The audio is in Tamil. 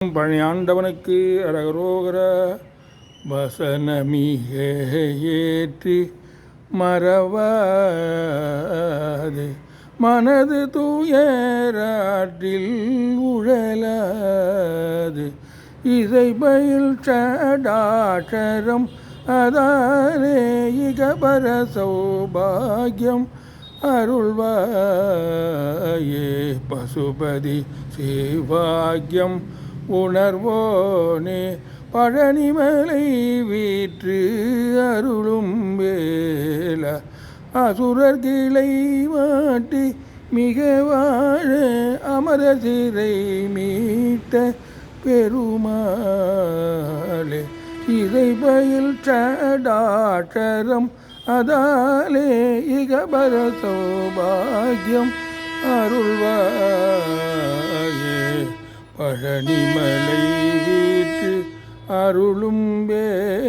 பணியாண்டவனுக்கு அரகரோகர வசனமிக ஏற்றி மறவாது மனது தூயராற்றில் உழலாது இசை பயில் சடாட்சரம் அதானே இகபர சௌபாகியம் அருள்வாயே பசுபதி சிவாக்கியம் உணர்வோனே பழனிமலை வீற்று அருளும் வேல அசுரர் கிளை மாட்டி மிக வாழ அமர சிறை மீட்ட பெருமாளே இதை பயில் சடாட்சரம் அதாலே இகபர சௌபாகியம் அருள்வாயே பழனிமலை வீற்று அருளும் வேல